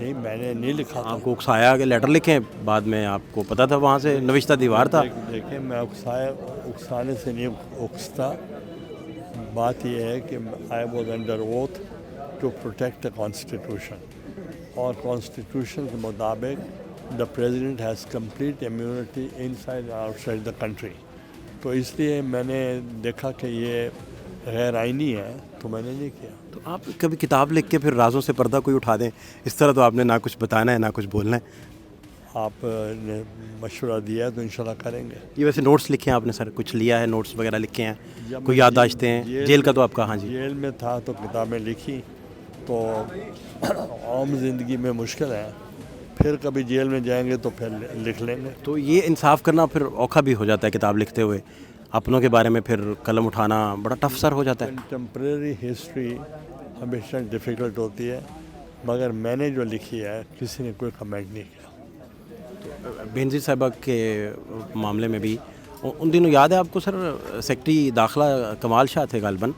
نہیں میں نے نہیں لکھا تھا. آپ کو اکسایا کہ لیٹر لکھیں؟ بعد میں آپ کو پتہ تھا وہاں سے نوشتہ دیوار تھا. دیکھیں میں اکسانے سے نہیں اکستا. بات یہ ہے کہ I was under oath to protect the constitution, اور کانسٹیٹیوشن کے مطابق the president has complete immunity inside outside the country. تو اس لیے میں نے دیکھا کہ یہ غیر آئینی ہے تو میں نے نہیں کیا. تو آپ کبھی کتاب لکھ کے پھر رازوں سے پردہ کوئی اٹھا دیں اس طرح تو آپ نے نہ کچھ بتانا ہے نہ کچھ بولنا ہے. آپ نے مشورہ دیا ہے تو انشاءاللہ کریں گے. یہ ویسے نوٹس لکھے ہیں آپ نے سر؟ کچھ لیا ہے نوٹس وغیرہ لکھے ہیں؟ کوئی یادداشتیں ہیں؟ جیل کا تو آپ کا, ہاں جی جیل میں تھا تو کتابیں لکھی تو عام زندگی میں مشکل ہے, پھر کبھی جیل میں جائیں گے تو پھر لکھ لیں گے. تو یہ انصاف کرنا پھر اوکھا بھی ہو جاتا ہے کتاب لکھتے ہوئے, اپنوں کے بارے میں پھر قلم اٹھانا بڑا ٹف سر ہو جاتا ہے. کنٹمپریری ہسٹری ہمیشہ ڈیفیکلٹ ہوتی ہے, مگر میں نے جو لکھی ہے کسی نے کوئی کمنٹ نہیں کیا. بینظیر صاحبہ کے معاملے میں بھی ان دنوں یاد ہے آپ کو سر, سیکٹری داخلہ کمال شاہ تھے غالباً,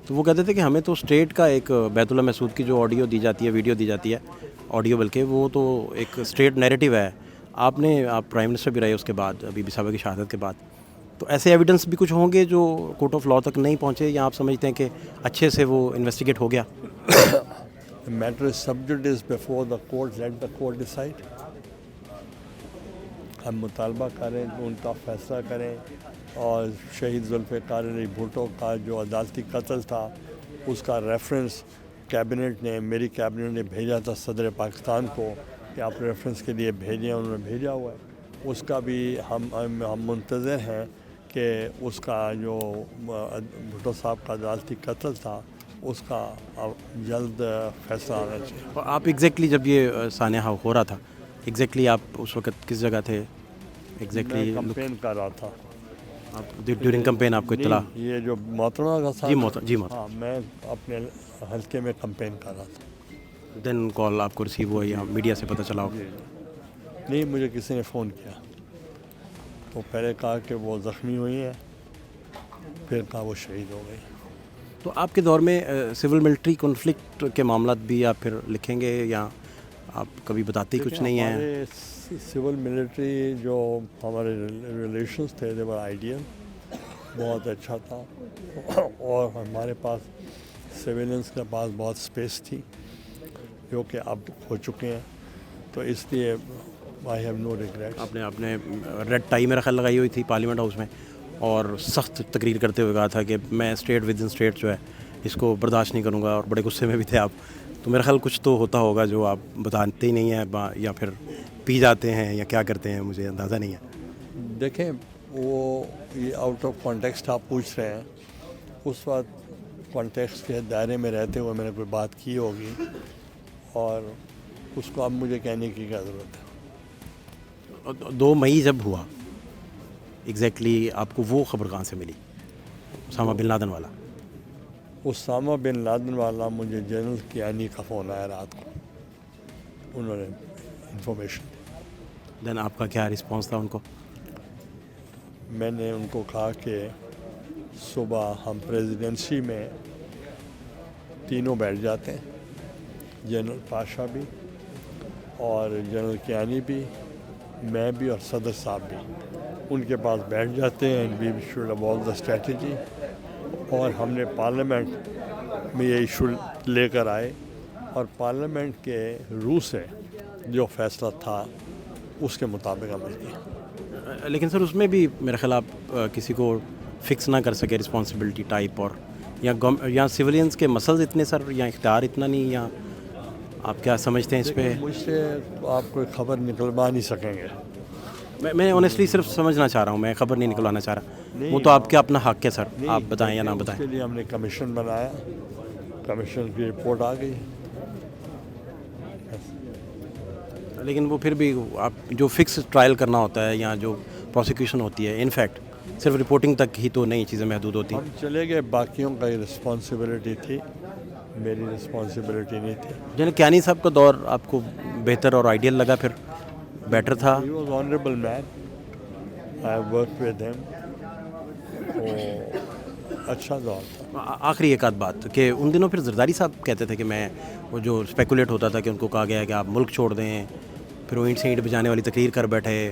تو وہ کہتے تھے کہ ہمیں تو اسٹیٹ کا ایک بیت اللہ محسود کی جو آڈیو دی جاتی ہے, ویڈیو دی جاتی ہے, آڈیو بلکہ, وہ تو ایک اسٹیٹ نیریٹیو ہے. آپ پرائم منسٹر بھی رہے اس کے بعد, بی بی صاحبہ کی شہادت کے بعد, تو ایسے ایویڈنس بھی کچھ ہوں گے جو کورٹ آف لاء تک نہیں پہنچے, یا آپ سمجھتے ہیں کہ اچھے سے وہ انویسٹیگیٹ ہو گیا؟ Matter is sub judice before the court, let the court decide. ہم مطالبہ کریں کہ ان کا فیصلہ کریں, اور شہید ذوالفقار علی بھٹو کا جو عدالتی قتل تھا اس کا ریفرنس کیبنٹ نے, میری کیبنٹ نے بھیجا تھا صدر پاکستان کو کہ آپ ریفرنس کے لیے بھیجیں, انہوں نے بھیجا ہوا ہے. اس کا بھی ہم منتظر ہیں کہ اس کا جو بھٹو صاحب کا عدالتی قتل تھا اس کا جلد فیصلہ آنا چاہیے. اور آپ ایگزیکٹلی جب یہ سانحہ ہو رہا تھا, ایگزیکٹلی آپ اس وقت کس جگہ تھے ایگزیکٹلی؟ میں کمپین کر رہا تھا. ڈیورنگ کمپین آپ کو اطلاع؟ یہ جو محترمہ کا ساتھ, جی محترم, ہاں میں اپنے حلقے میں کمپین کر رہا تھا. دین کال آپ کو ریسیو ہوا یا میڈیا سے پتہ چلا ہو؟ نہیں, مجھے کسی نے فون کیا تو پہلے کہا کہ وہ زخمی ہوئی ہیں, پھر کہا وہ شہید ہو گئی. تو آپ کے دور میں سول ملٹری کنفلکٹ کے معاملات بھی آپ پھر لکھیں گے, یا آپ کبھی بتاتے ہی کچھ نہیں ہیں؟ ہمارے سول ملٹری جو ہمارے ریلیشنس تھے they were ideal, بہت اچھا تھا, اور ہمارے پاس سویلنس کے پاس بہت اسپیس تھی جو کہ اب ہو چکے ہیں, تو اس لیے آئی ہیو نو ریگریٹس. آپ نے ریڈ ٹائی میرا خیال لگائی ہوئی تھی پارلیمنٹ ہاؤس میں, اور سخت تقریر کرتے ہوئے کہا تھا کہ میں اسٹیٹ ود ان اسٹیٹ جو ہے اس کو برداشت نہیں کروں گا, اور بڑے غصے میں بھی تھے آپ. تو میرا خیال کچھ تو ہوتا ہوگا جو آپ بتاتے ہی نہیں ہیں, یا پھر پی جاتے ہیں یا کیا کرتے ہیں, مجھے اندازہ نہیں ہے. دیکھیں وہ یہ آؤٹ آف کانٹیکسٹ آپ پوچھ رہے ہیں, اس وقت کانٹیکسٹ کے دائرے میں رہتے ہوئے میں نے کوئی بات کی ہوگی, اور اس کو اب مجھے کہنے کی کیا ضرورت ہے. 2 مئی جب ہوا ایگزیکٹلی آپ کو وہ خبر کہاں سے ملی, اسامہ بن لادن والا؟ اسامہ بن لادن والا مجھے جنرل کیانی کا فون آیا رات کو, انہوں نے انفارمیشن دی. دین آپ کا کیا رسپانس تھا ان کو؟ میں نے ان کو کہا کہ صبح ہم پریزیڈنسی میں تینوں بیٹھ جاتے ہیں, جنرل پاشا بھی اور جنرل کیانی بھی, میں بھی اور صدر صاحب بھی, ان کے پاس بیٹھ جاتے ہیں, we should evolve the strategy, اور ہم نے پارلیمنٹ میں یہ ایشو لے کر آئے, اور پارلیمنٹ کے روح سے جو فیصلہ تھا اس کے مطابق عمل کیا. لیکن سر اس میں بھی میرے خیال آپ کسی کو فکس نہ کر سکے رسپانسبلٹی ٹائپ, اور یا سولینس کے مسلز اتنے سر, یا اختیار اتنا نہیں, یا آپ کیا سمجھتے ہیں اس پہ؟ مجھ سے آپ کوئی خبر نکلوا نہیں سکیں گے. میں آنیسٹلی صرف سمجھنا چاہ رہا ہوں, میں خبر نہیں نکلوانا چاہ رہا. وہ تو آپ کا اپنا حق ہے سر, آپ بتائیں یا نہ بتائیں. اس کے لیے ہم نے کمیشن بنایا, کمیشن کی رپورٹ آ گئی. لیکن وہ پھر بھی آپ جو فکس ٹرائل کرنا ہوتا ہے یا جو پروسیکیوشن ہوتی ہے, انفیکٹ صرف رپورٹنگ تک ہی تو نہیں چیزیں محدود ہوتی. ہم چلے گئے, باقیوں کا یہ رسپانسبلٹی تھی, میری رسپانسبلٹی نہیں تھی. جنرل کیانی صاحب کا دور آپ کو بہتر اور آئیڈیل لگا, پھر بیٹر تھا؟ He was honorable man. I worked with him. اچھا دور تھا. آخری ایک آدھ بات کہ ان دنوں پھر زرداری صاحب کہتے تھے کہ میں وہ جو اسپیکولیٹ ہوتا تھا کہ ان کو کہا گیا ہے کہ آپ ملک چھوڑ دیں, پھر وہ اینٹ سے اینٹ بجانے والی تقریر کر بیٹھے,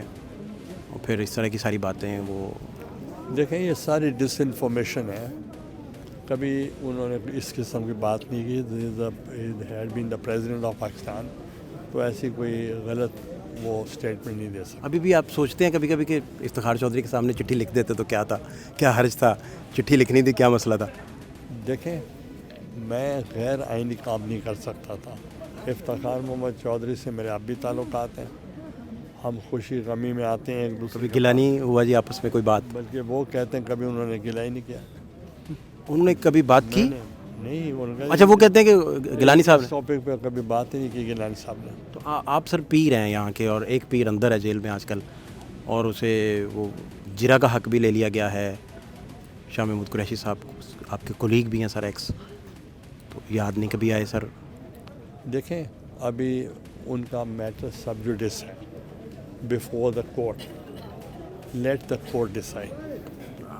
اور پھر اس طرح کی ساری باتیں. وہ دیکھیں یہ ساری ڈس انفارمیشن ہے, کبھی انہوں نے اس قسم کی بات نہیں کی. Had been the president of Pakistan, تو ایسی کوئی غلط وہ اسٹیٹمنٹ نہیں دے سکتا. ابھی بھی آپ سوچتے ہیں کبھی کبھی کہ افتخار چودھری کے سامنے چٹھی لکھ دیتے تو کیا تھا, کیا حرج تھا, چٹھی لکھنی تھی, کیا مسئلہ تھا؟ دیکھیں میں غیر آئینی کام نہیں کر سکتا تھا. افتخار محمد چودھری سے میرے اب بھی تعلقات ہیں, ہم خوشی غمی میں آتے ہیں ایک دوسرے کبھی کے گلا نہیں ہوا جی آپس میں کوئی بات؟ بلکہ وہ کہتے ہیں کبھی انہوں نے گلا ہی نہیں کیا. انہوں نے کبھی بات کی؟ نہیں ان کا اچھا, وہ کہتے ہیں کہ گیلانی صاحب اس ٹاپک پہ کبھی بات ہی نہیں کی گیلانی صاحب نے. تو آپ سر پیر ہیں یہاں کے, اور ایک پیر اندر ہے جیل میں آج کل, اور اسے وہ جرا کا حق بھی لے لیا گیا ہے. شاہ محمود قریشی صاحب آپ کے کولیگ بھی ہیں سر, ایکس, تو یاد نہیں کبھی آئے سر؟ دیکھیں ابھی ان کا میٹر سب جوڈس ہے, before the court, let the court decide.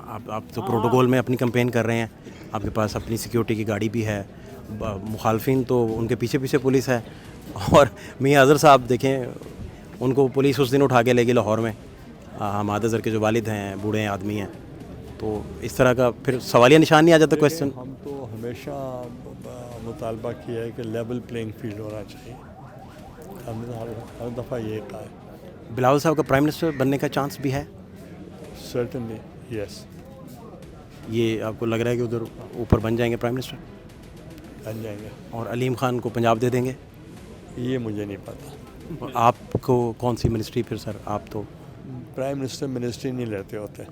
آپ تو پروٹوکول میں اپنی کمپین کر رہے ہیں, آپ کے پاس اپنی سیکیورٹی کی گاڑی بھی ہے, مخالفین تو ان کے پیچھے پیچھے پولیس ہے. اور میاں اظہر صاحب دیکھیں, ان کو پولیس اس دن اٹھا کے لے گئی لاہور میں. حماد اظہر کے جو والد ہیں بوڑھے آدمی ہیں, تو اس طرح کا پھر سوالیہ نشان نہیں آ جاتا کویسچن؟ ہم تو ہمیشہ مطالبہ کیا ہے کہ لیول پلینگ فیلڈ ہونا چاہیے. ہم نے ہر دفعہ یہ کہا ہے. بلاول صاحب کا پرائم منسٹر بننے کا چانس بھی ہے؟ سرٹنلی یس. یہ آپ کو لگ رہا ہے کہ ادھر اوپر بن جائیں گے پرائم منسٹر؟ بن جائیں گے. اور علیم خان کو پنجاب دے دیں گے؟ یہ مجھے نہیں پتہ. آپ کو کون سی منسٹری پھر سر؟ آپ تو پرائم منسٹر منسٹری نہیں لیتے ہوتے.